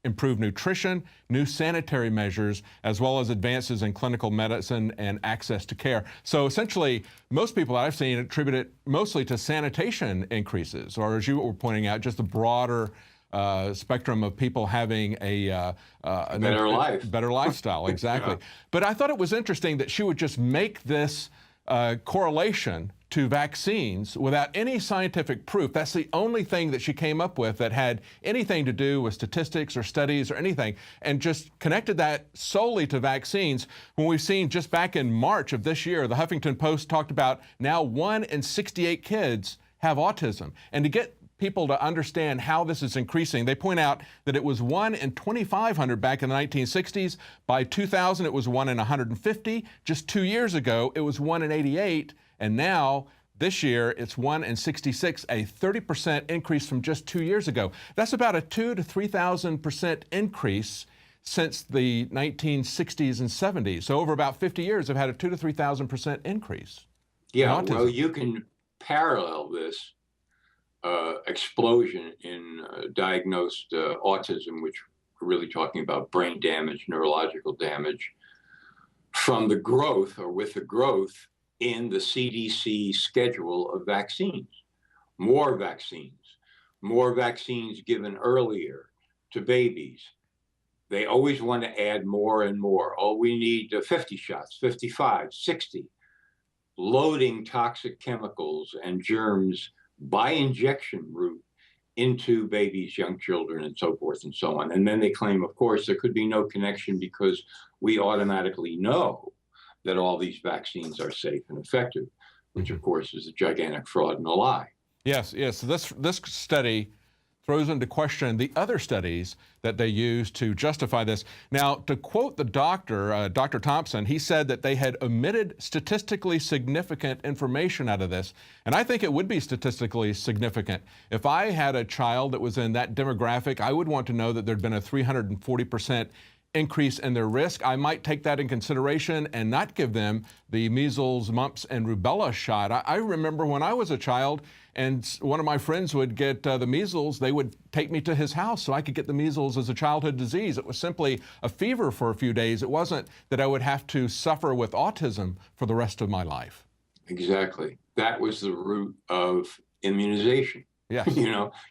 improved nutrition, new sanitary measures, as well as advances in clinical medicine and access to care. So essentially, most people that I've seen attribute it mostly to sanitation increases, or as you were pointing out, just the broader spectrum of people having a better lifestyle. Exactly. Yeah. But I thought it was interesting that she would just make this correlation to vaccines without any scientific proof. That's the only thing that she came up with that had anything to do with statistics or studies or anything, and just connected that solely to vaccines, when we've seen just back in March of this year, the Huffington Post talked about now 1 in 68 kids have autism. And to get people to understand how this is increasing, they point out that it was 1 in 2,500 back in the 1960s. By 2000, it was 1 in 150. Just 2 years ago, it was 1 in 88. And now, this year, it's 1 in 66, a 30% increase from just 2 years ago. That's about a 2,000 to 3,000% increase since the 1960s and 70s. So over about 50 years, they've had a 2,000 to 3,000% increase. Yeah, well, you can parallel this explosion in diagnosed autism, which we're really talking about brain damage, neurological damage, from the growth, or with the growth, in the CDC schedule of vaccines. More vaccines given earlier to babies. They always want to add more and more. Oh, we need 50 shots, 55, 60, loading toxic chemicals and germs by injection route into babies, young children, and so forth and so on. And then they claim, of course, there could be no connection because we automatically know that all these vaccines are safe and effective, which of course is a gigantic fraud and a lie. Yes, yes. This study throws into question the other studies that they use to justify this. Now, to quote the doctor, Dr. Thompson, he said that they had omitted statistically significant information out of this. And I think it would be statistically significant. If I had a child that was in that demographic, I would want to know that there'd been a 340% increase in their risk. I might take that in consideration and not give them the measles, mumps, and rubella shot. I remember when I was a child and one of my friends would get the measles, they would take me to his house so I could get the measles as a childhood disease. It was simply a fever for a few days. It wasn't that I would have to suffer with autism for the rest of my life. Exactly. That was the root of immunization. Yeah.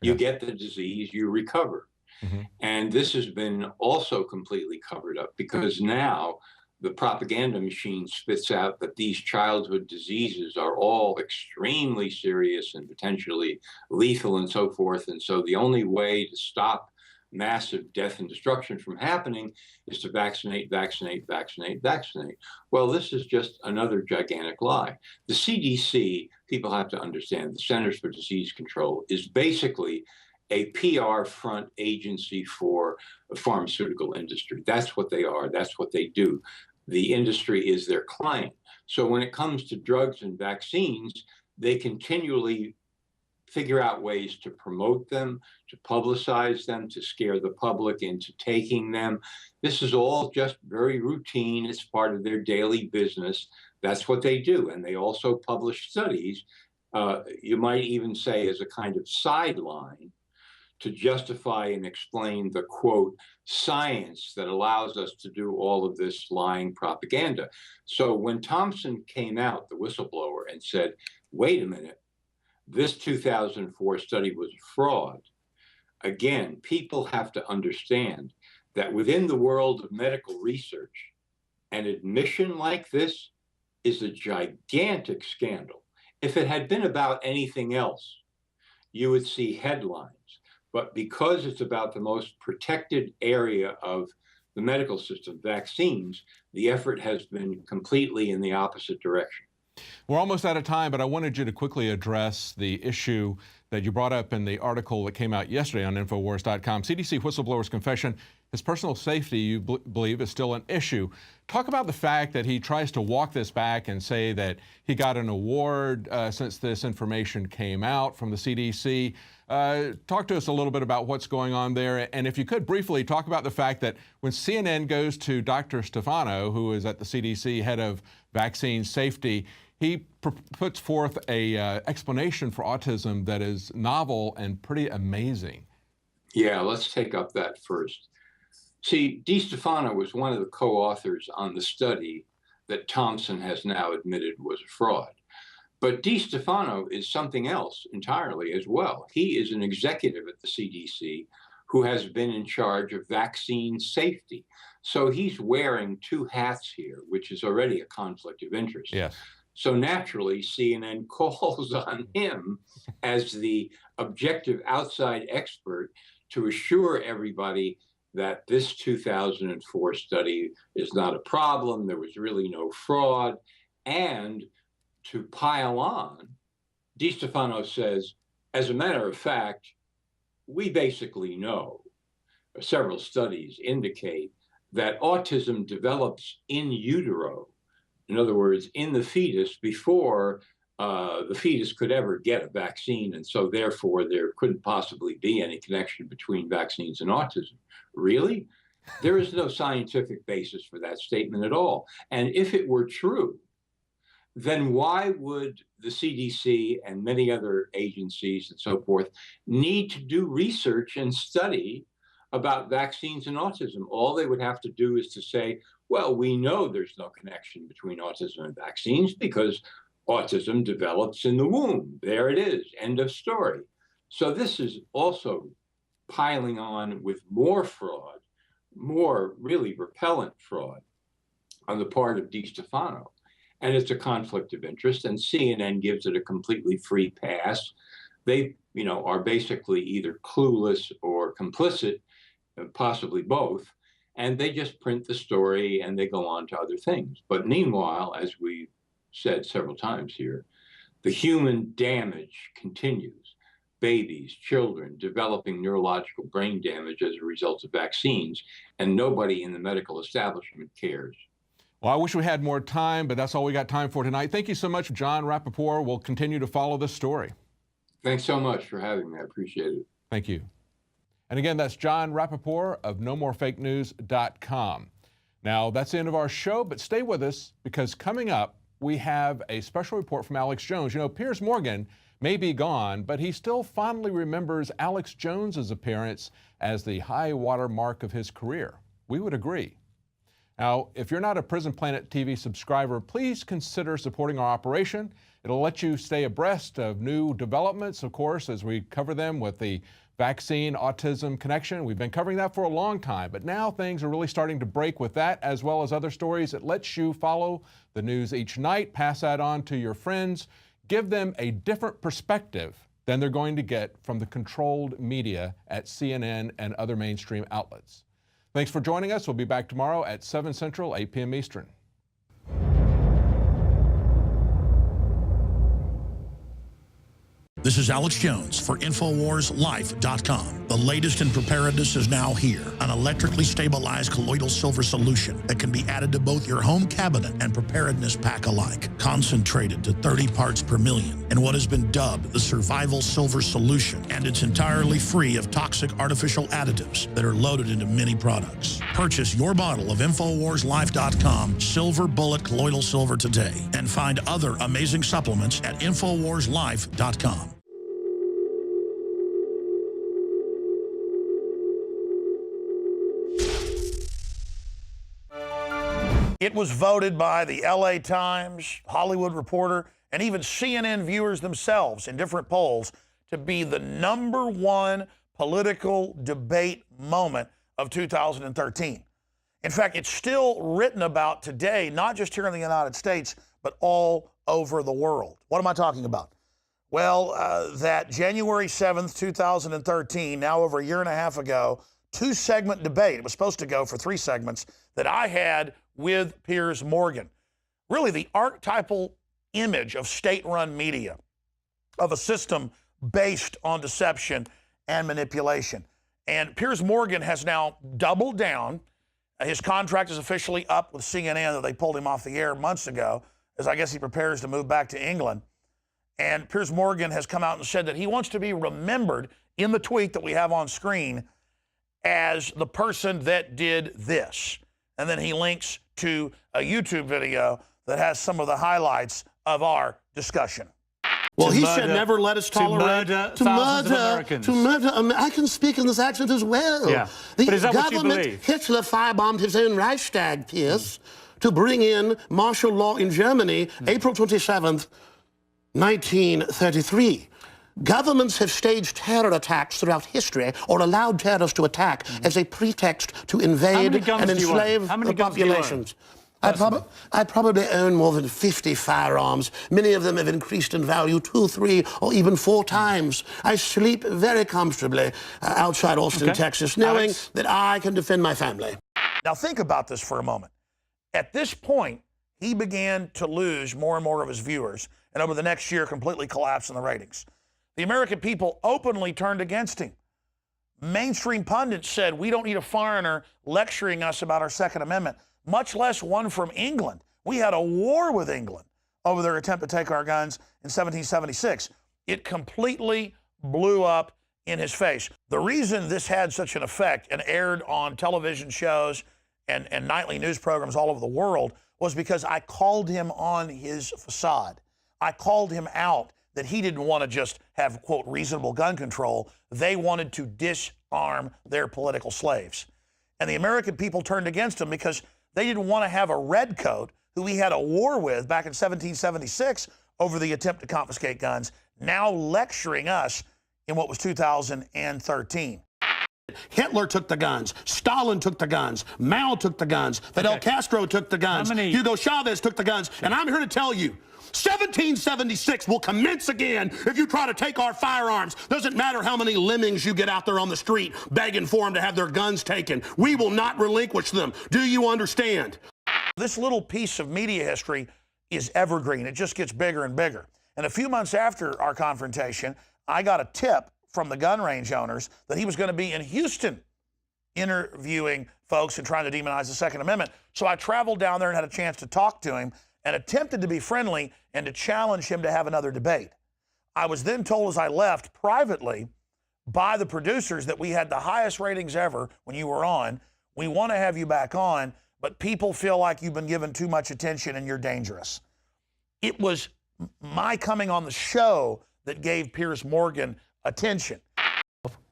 You get the disease, you recover. Mm-hmm. And this has been also completely covered up because now the propaganda machine spits out that these childhood diseases are all extremely serious and potentially lethal and so forth. And so the only way to stop massive death and destruction from happening is to vaccinate, vaccinate, vaccinate, vaccinate. Well, this is just another gigantic lie. The CDC, people have to understand, the Centers for Disease Control, is basically a PR front agency for the pharmaceutical industry. That's what they are. That's what they do. The industry is their client. So when it comes to drugs and vaccines, they continually figure out ways to promote them, to publicize them, to scare the public into taking them. This is all just very routine. It's part of their daily business. That's what they do. And they also publish studies, you might even say as a kind of sideline, to justify and explain the, quote, science that allows us to do all of this lying propaganda. So when Thompson came out, the whistleblower, and said, wait a minute, this 2004 study was a fraud, again, people have to understand that within the world of medical research, an admission like this is a gigantic scandal. If it had been about anything else, you would see headlines. But because it's about the most protected area of the medical system, vaccines, the effort has been completely in the opposite direction. We're almost out of time, but I wanted you to quickly address the issue that you brought up in the article that came out yesterday on INFOWARS.com. CDC whistleblower's confession, his personal safety, you believe, is still an issue. Talk about the fact that he tries to walk this back and say that he got an award since this information came out from the CDC. Talk to us a little bit about what's going on there. And if you could briefly talk about the fact that when CNN goes to Dr. Stefano, who is at the CDC, head of vaccine safety, he puts forth a explanation for autism that is novel and pretty amazing. Yeah, let's take up that first. See, DiStefano was one of the co-authors on the study that Thompson has now admitted was a fraud. But DiStefano is something else entirely as well. He is an executive at the CDC who has been in charge of vaccine safety. So he's wearing two hats here, which is already a conflict of interest. Yes. So naturally, CNN calls on him as the objective outside expert to assure everybody that this 2004 study is not a problem, there was really no fraud, and to pile on, DiStefano says, as a matter of fact, we basically know, several studies indicate that autism develops in utero. In other words, in the fetus before the fetus could ever get a vaccine. And so therefore there couldn't possibly be any connection between vaccines and autism. Really? There is no scientific basis for that statement at all. And if it were true, then why would the CDC and many other agencies and so forth need to do research and study about vaccines and autism? All they would have to do is to say, well, we know there's no connection between autism and vaccines because autism develops in the womb. There it is, end of story. So this is also piling on with more fraud, more really repellent fraud on the part of DiStefano. And it's a conflict of interest, and CNN gives it a completely free pass. They, are basically either clueless or complicit, possibly both, and they just print the story and they go on to other things. But meanwhile, as we said several times here, the human damage continues. Babies, children developing neurological brain damage as a result of vaccines, and nobody in the medical establishment cares. Well, I wish we had more time, but that's all we got time for tonight. Thank you so much, John Rappaport. We'll continue to follow this story. Thanks so much for having me. I appreciate it. Thank you. And again, that's John Rappaport of NoMoreFakeNews.com. Now, that's the end of our show, but stay with us because coming up, we have a special report from Alex Jones. Piers Morgan may be gone, but he still fondly remembers Alex Jones's appearance as the high water mark of his career. We would agree. Now, if you're not a Prison Planet TV subscriber, please consider supporting our operation. It'll let you stay abreast of new developments, of course, as we cover them with the vaccine autism connection. We've been covering that for a long time, but now things are really starting to break with that as well as other stories. It lets you follow the news each night, pass that on to your friends, give them a different perspective than they're going to get from the controlled media at CNN and other mainstream outlets. Thanks for joining us. We'll be back tomorrow at 7 Central, 8 p.m. Eastern. This is Alex Jones for InfoWarsLife.com. The latest in preparedness is now here. An electrically stabilized colloidal silver solution that can be added to both your home cabinet and preparedness pack alike. Concentrated to 30 parts per million in what has been dubbed the survival silver solution. And it's entirely free of toxic artificial additives that are loaded into many products. Purchase your bottle of InfoWarsLife.com Silver Bullet Colloidal Silver today and find other amazing supplements at InfoWarsLife.com. It was voted by the LA Times, Hollywood Reporter, and even CNN viewers themselves in different polls to be the #1 political debate moment of 2013. In fact, it's still written about today, not just here in the United States, but all over the world. What am I talking about? Well, that January 7th, 2013, now over a year and a half ago, 2-segment debate. It was supposed to go for 3 segments that I had with Piers Morgan. Really the archetypal image of state-run media, of a system based on deception and manipulation. And Piers Morgan has now doubled down. His contract is officially up with CNN that they pulled him off the air months ago, as I guess he prepares to move back to England. And Piers Morgan has come out and said that he wants to be remembered in the tweet that we have on screen as the person that did this. And then he links to a YouTube video that has some of the highlights of our discussion. Well, he should never let us tolerate to murder Americans. To murder. I can speak in this accent as well. Yeah. The But is that what you government, believe? Hitler firebombed his own Reichstag, Pierce, to bring in martial law in Germany, April 27th, 1933. Governments have staged terror attacks throughout history or allowed terrorists to attack as a pretext to invade and enslave the populations. I probably own more than 50 firearms. Many of them have increased in value 2, 3, or even 4 times. I sleep very comfortably outside Austin, Texas, knowing that I can defend my family. Now think about this for a moment. At this point, he began to lose more and more of his viewers, and over the next year completely collapsed in the ratings. The American people openly turned against him. Mainstream pundits said, we don't need a foreigner lecturing us about our Second Amendment, much less one from England. We had a war with England over their attempt to take our guns in 1776. It completely blew up in his face. The reason this had such an effect and aired on television shows and nightly news programs all over the world was because I called him on his facade. I called him out that he didn't want to just have, quote, reasonable gun control. They wanted to disarm their political slaves. And the American people turned against him because they didn't want to have a redcoat who we had a war with back in 1776 over the attempt to confiscate guns, now lecturing us in what was 2013. Hitler took the guns. Stalin took the guns. Mao took the guns. Fidel Castro took the guns. Hugo Chavez took the guns. And I'm here to tell you, 1776 will commence again if you try to take our firearms. Doesn't matter how many lemmings you get out there on the street begging for them to have their guns taken. We will not relinquish them. Do you understand? This little piece of media history is evergreen. It just gets bigger and bigger. And a few months after our confrontation, I got a tip from the gun range owners that he was going to be in Houston interviewing folks and trying to demonize the Second Amendment. So I traveled down there and had a chance to talk to him and attempted to be friendly and to challenge him to have another debate. I was then told as I left privately by the producers that we had the highest ratings ever when you were on. We want to have you back on, but people feel like you've been given too much attention and you're dangerous. It was my coming on the show that gave Piers Morgan attention.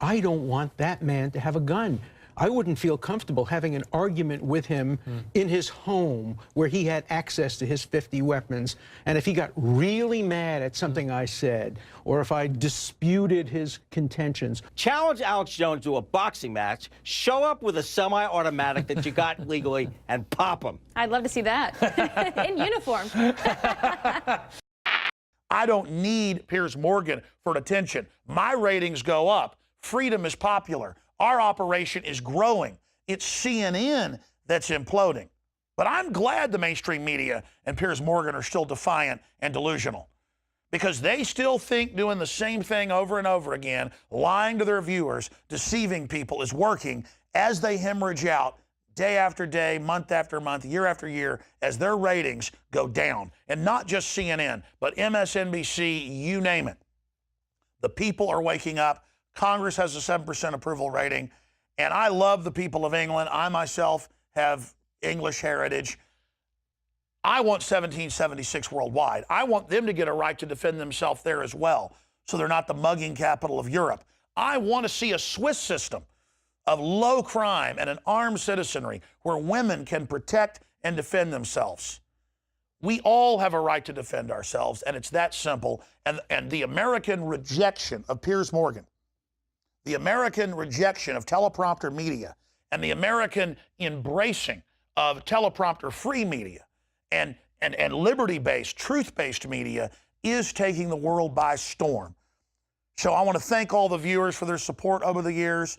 I don't want that man to have a gun. I wouldn't feel comfortable having an argument with him in his home where he had access to his 50 weapons. And if he got really mad at something I said, or if I disputed his contentions. Challenge Alex Jones to a boxing match, show up with a semi-automatic that you got legally, and pop him. I'd love to see that. In uniform. I don't need Piers Morgan for attention. My ratings go up. Freedom is popular. Our operation is growing. It's CNN that's imploding. But I'm glad the mainstream media and Piers Morgan are still defiant and delusional because they still think doing the same thing over and over again, lying to their viewers, deceiving people is working as they hemorrhage out day after day, month after month, year after year, as their ratings go down. And not just CNN, but MSNBC, you name it. The people are waking up. Congress has a 7% approval rating. And I love the people of England. I myself have English heritage. I want 1776 worldwide. I want them to get a right to defend themselves there as well, so they're not the mugging capital of Europe. I want to see a Swiss system of low crime and an armed citizenry where women can protect and defend themselves. We all have a right to defend ourselves, and it's that simple. And the American rejection of Piers Morgan, the American rejection of teleprompter media, and the American embracing of teleprompter-free media and liberty-based, truth-based media is taking the world by storm. So I want to thank all the viewers for their support over the years.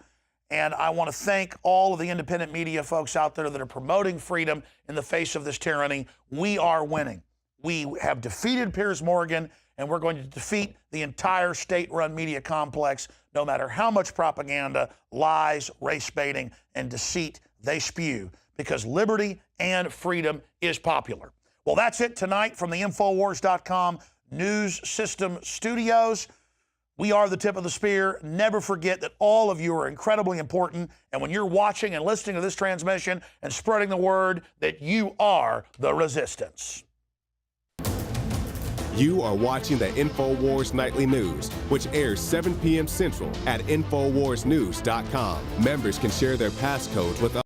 And I want to thank all of the independent media folks out there that are promoting freedom in the face of this tyranny. We are winning. We have defeated Piers Morgan, and we're going to defeat the entire state-run media complex, no matter how much propaganda, lies, race baiting, and deceit they spew, because liberty and freedom is popular. Well, that's it tonight from the INFOWARS.com News System Studios. We are the tip of the spear. Never forget that all of you are incredibly important. And when you're watching and listening to this transmission and spreading the word, that you are the resistance. You are watching the INFOWARS Nightly News, which airs 7 p.m. Central at INFOWARSnews.com. Members can share their passcodes with